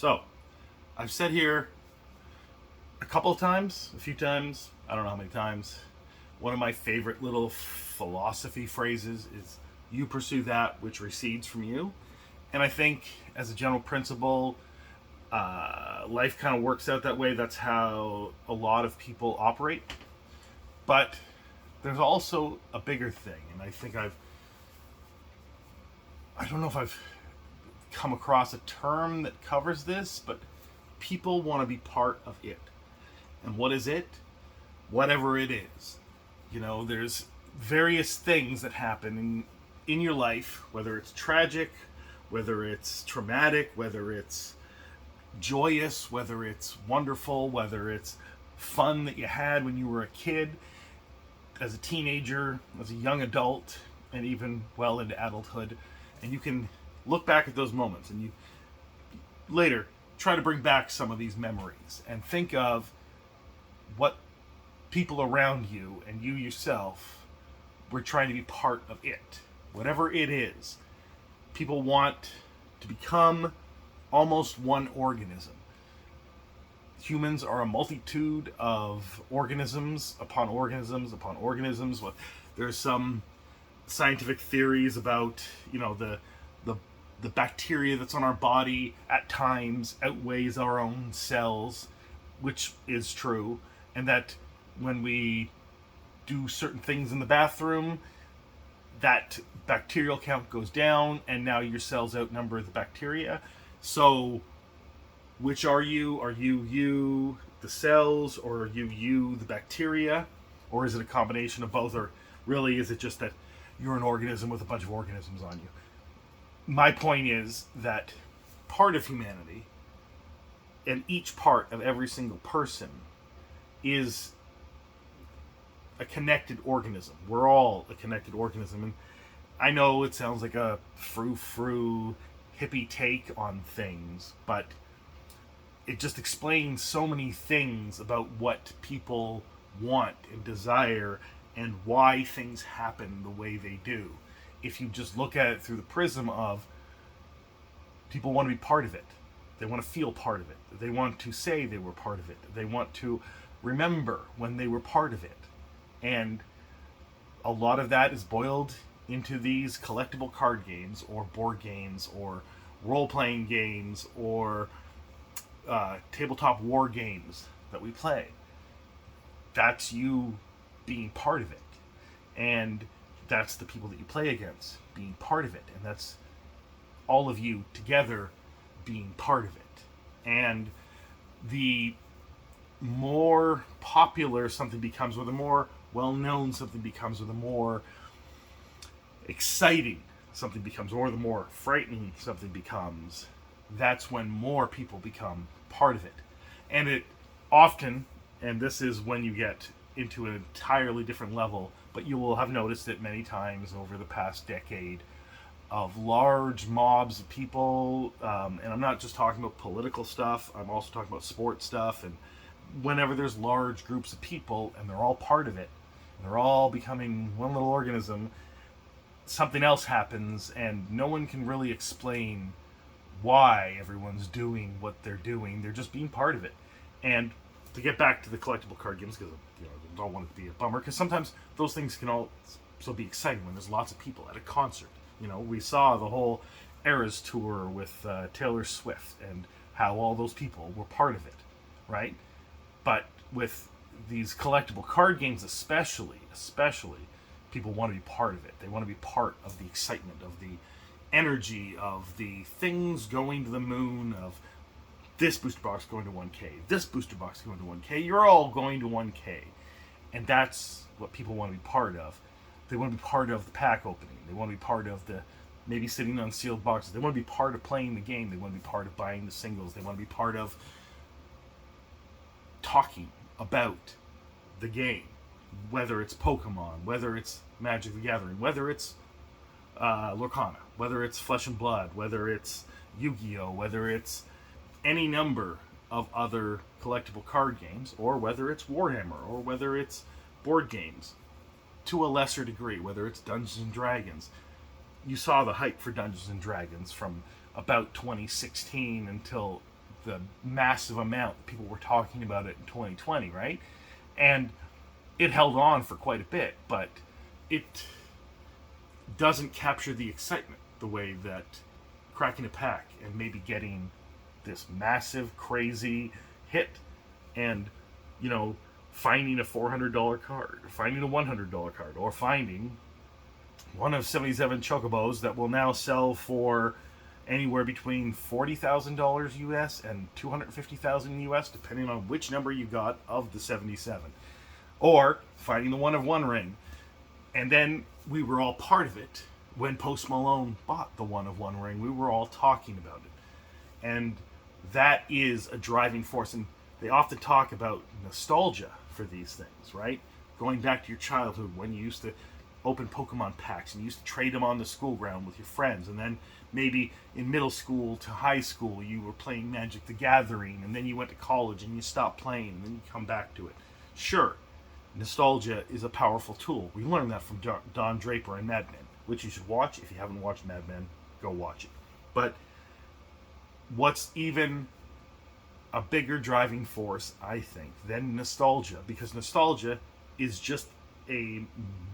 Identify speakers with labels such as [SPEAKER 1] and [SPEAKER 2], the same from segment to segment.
[SPEAKER 1] So, I've said here a couple of times, a few times, I don't know how many times, one of my favorite little philosophy phrases is you pursue that which recedes from you. And I think, as a general principle, life kind of works out that way. That's how a lot of people operate. But there's also a bigger thing, and I don't know if I've come across a term that covers this, but people want to be part of it. And what is it? Whatever it is. There's various things that happen in your life, whether it's tragic, whether it's traumatic, whether it's joyous, whether it's wonderful, whether it's fun that you had when you were a kid, as a teenager, as a young adult, and even well into adulthood. And you can look back at those moments and you later try to bring back some of these memories and think of what people around you and you yourself were trying to be part of it. Whatever it is, people want to become almost one organism. Humans are a multitude of organisms upon organisms upon organisms. There's some scientific theories about the bacteria that's on our body at times outweighs our own cells, which is true, and that when we do certain things in the bathroom, that bacterial count goes down, and now your cells outnumber the bacteria. So, which are you? Are you, the cells, or are you, the bacteria? Or is it a combination of both? Or really, is it just that you're an organism with a bunch of organisms on you? My point is that part of humanity, and each part of every single person, is a connected organism. We're all a connected organism. And I know it sounds like a frou-frou hippie take on things, but it just explains so many things about what people want and desire and why things happen the way they do. If you just look at it through the prism of people want to be part of it, they want to feel part of it, they want to say they were part of it, they want to remember when they were part of it. And a lot of that is boiled into these collectible card games or board games or role-playing games or tabletop war games that we play. That's you being part of it. And that's the people that you play against being part of it. And that's all of you together being part of it. And the more popular something becomes, or the more well-known something becomes, or the more exciting something becomes, or the more frightening something becomes, that's when more people become part of it. And it often, and this is when you get into an entirely different level, but you will have noticed it many times over the past decade, of large mobs of people, and I'm not just talking about political stuff, I'm also talking about sports stuff. And whenever there's large groups of people and they're all part of it, and they're all becoming one little organism, something else happens, and no one can really explain why everyone's doing what they're doing. They're just being part of it. And to get back to the collectible card games, because I don't want it to be a bummer, because sometimes those things can also be exciting when there's lots of people at a concert. We saw the whole Eras tour with Taylor Swift and how all those people were part of it, right? But with these collectible card games especially, people want to be part of it. They want to be part of the excitement, of the energy, of the things going to the moon, of this booster box going to 1K, this booster box going to 1K, you're all going to 1K. And that's what people want to be part of. They want to be part of the pack opening. They want to be part of the maybe sitting on sealed boxes. They want to be part of playing the game. They want to be part of buying the singles. They want to be part of talking about the game, whether it's Pokemon, whether it's Magic the Gathering, whether it's Lorcana, whether it's Flesh and Blood, whether it's Yu-Gi-Oh, whether it's any number of other collectible card games, or whether it's Warhammer, or whether it's board games, to a lesser degree, whether it's Dungeons and Dragons. You saw the hype for Dungeons and Dragons from about 2016 until the massive amount that people were talking about it in 2020, right? And it held on for quite a bit, but it doesn't capture the excitement the way that cracking a pack and maybe getting this massive, crazy hit and, you know, finding a $400 card, finding a $100 card, or finding one of 77 chocobos that will now sell for anywhere between $40,000 US and $250,000 US, depending on which number you got of the 77. Or finding the one of one ring. And then we were all part of it when Post Malone bought the one of one ring. We were all talking about it. And that is a driving force. And they often talk about nostalgia for these things, right? Going back to your childhood when you used to open Pokemon packs and you used to trade them on the school ground with your friends, and then maybe in middle school to high school you were playing Magic the Gathering, and then you went to college and you stopped playing, and then you come back to it. Sure, nostalgia is a powerful tool. We learned that from Don Draper and Mad Men, which you should watch. If you haven't watched Mad Men, go watch it. But what's even a bigger driving force, I think, than nostalgia, because nostalgia is just a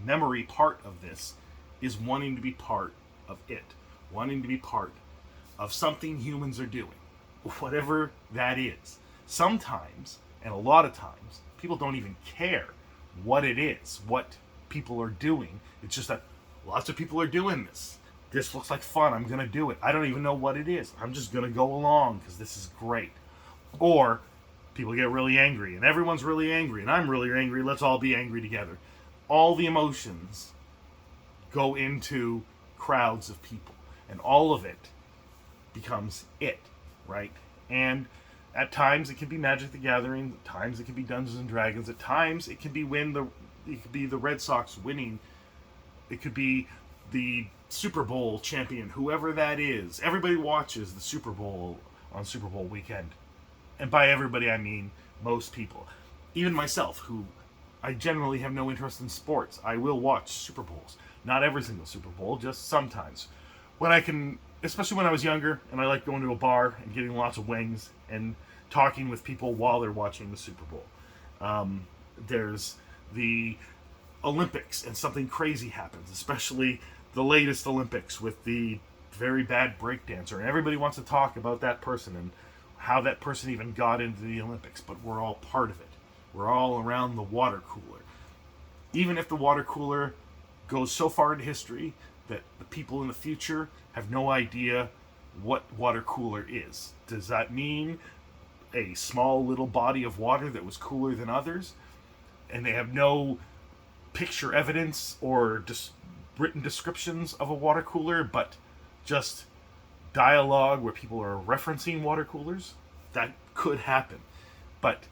[SPEAKER 1] memory part of this, is wanting to be part of it, wanting to be part of something humans are doing, whatever that is. Sometimes, and a lot of times, people don't even care what it is, what people are doing. It's just that lots of people are doing this. This looks like fun. I'm going to do it. I don't even know what it is. I'm just going to go along because this is great. Or people get really angry, and everyone's really angry, and I'm really angry. Let's all be angry together. All the emotions go into crowds of people, and all of it becomes it, right? And at times it can be Magic the Gathering, at times it can be Dungeons and Dragons, at times it can be the Red Sox winning, it could be the Super Bowl champion, whoever that is. Everybody watches the Super Bowl on Super Bowl weekend. And by everybody, I mean most people. Even myself, who I generally have no interest in sports. I will watch Super Bowls. Not every single Super Bowl, just sometimes. When I can, especially when I was younger, and I like going to a bar and getting lots of wings and talking with people while they're watching the Super Bowl. There's the Olympics, and something crazy happens, especially the latest Olympics with the very bad breakdancer. And everybody wants to talk about that person and how that person even got into the Olympics, but we're all part of it. We're all around the water cooler. Even if the water cooler goes so far into history that the people in the future have no idea what water cooler is. Does that mean a small little body of water that was cooler than others? And they have no picture evidence or just written descriptions of a water cooler, but just dialogue where people are referencing water coolers? That could happen. But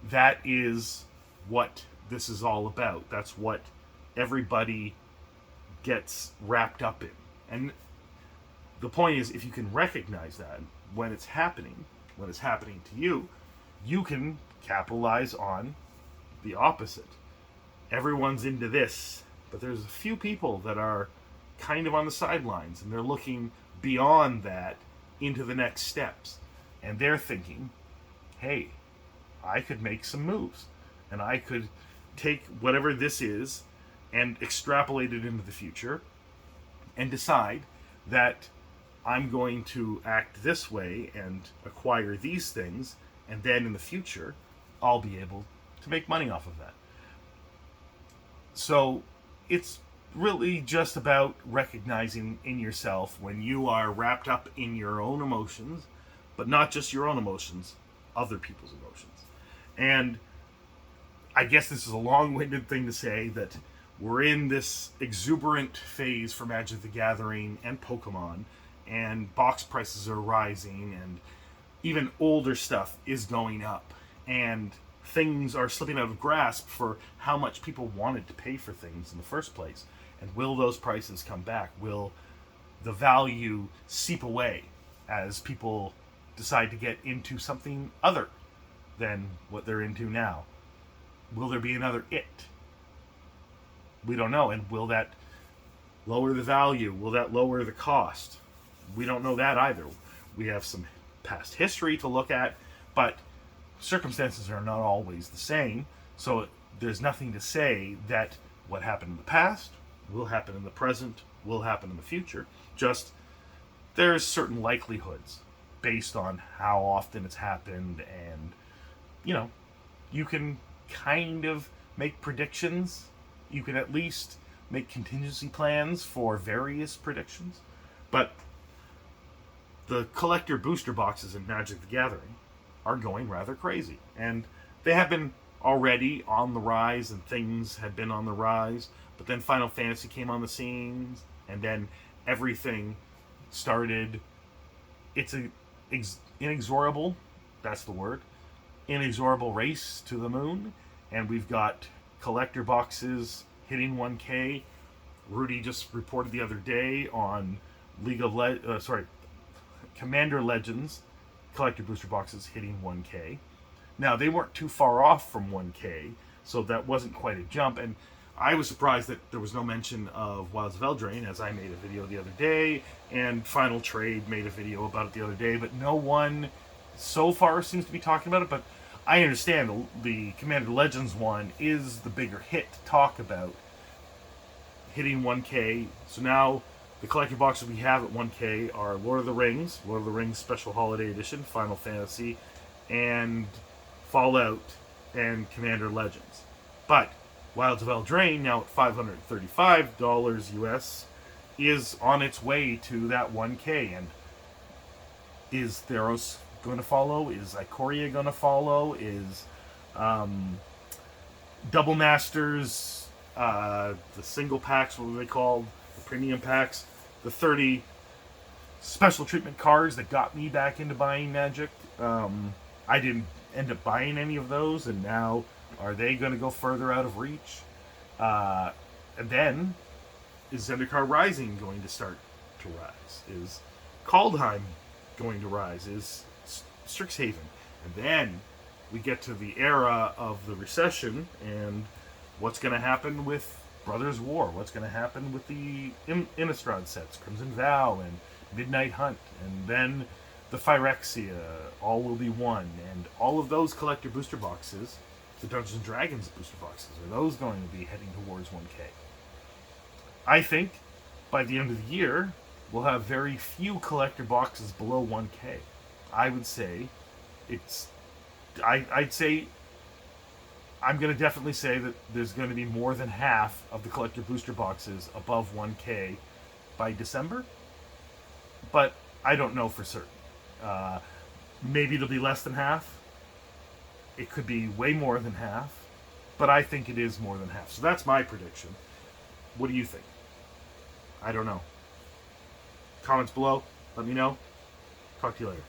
[SPEAKER 1] that is what this is all about. That's what everybody gets wrapped up in. And the point is, if you can recognize that when it's happening to you, you can capitalize on the opposite. Everyone's into this, but there's a few people that are kind of on the sidelines, and they're looking beyond that into the next steps. And they're thinking, hey, I could make some moves, and I could take whatever this is and extrapolate it into the future and decide that I'm going to act this way and acquire these things, and then in the future I'll be able to make money off of that. So it's really just about recognizing in yourself when you are wrapped up in your own emotions, but not just your own emotions, other people's emotions. And I guess this is a long-winded thing to say that we're in this exuberant phase for Magic the Gathering and Pokemon, and box prices are rising, and even older stuff is going up, and things are slipping out of grasp for how much people wanted to pay for things in the first place. And will those prices come back? Will the value seep away as people decide to get into something other than what they're into now? Will there be another it? We don't know. And will that lower the value? Will that lower the cost? We don't know that either. We have some past history to look at, but circumstances are not always the same. So there's nothing to say that what happened in the past will happen in the present, will happen in the future. Just there's certain likelihoods based on how often it's happened, and you know, you can kind of make predictions. You can at least make contingency plans for various predictions. But the collector booster boxes in Magic the Gathering are going rather crazy. And they have been already on the rise, and things had been on the rise. But then Final Fantasy came on the scene, and then everything started. It's an inexorable, that's the word, inexorable race to the moon. And we've got collector boxes hitting 1K. Rudy just reported the other day on Commander Legends collector booster boxes hitting 1K. Now, they weren't too far off from 1K, so that wasn't quite a jump. And I was surprised that there was no mention of Wilds of Eldraine, as I made a video the other day, and Final Trade made a video about it the other day, but no one so far seems to be talking about it. But I understand the Commander Legends one is the bigger hit to talk about, hitting 1K. So now the collector boxes we have at 1K are Lord of the Rings Special Holiday Edition, Final Fantasy, and Fallout, and Commander Legends. But Wilds of Eldraine, now at $535 US, is on its way to that 1K. And is Theros going to follow? Is Ikoria going to follow? Is Double Masters, the single packs, what were they called? The premium packs, the 30 special treatment cards that got me back into buying Magic. I didn't end up buying any of those, and now are they going to go further out of reach? And then, is Zendikar Rising going to start to rise? Is Kaldheim going to rise? Is Strixhaven? And then we get to the era of the recession, and what's going to happen with Brothers War? What's going to happen with the Innistrad sets, Crimson Vow and Midnight Hunt, and then the Phyrexia, All Will Be One, and all of those collector booster boxes, the Dungeons and Dragons booster boxes, are those going to be heading towards 1K? I think by the end of the year, we'll have very few collector boxes below 1K. I would say I'm going to definitely say that there's going to be more than half of the collector booster boxes above 1K by December, but I don't know for certain. Maybe it'll be less than half. It could be way more than half, but I think it is more than half. So that's my prediction. What do you think? I don't know. Comments below. Let me know. Talk to you later.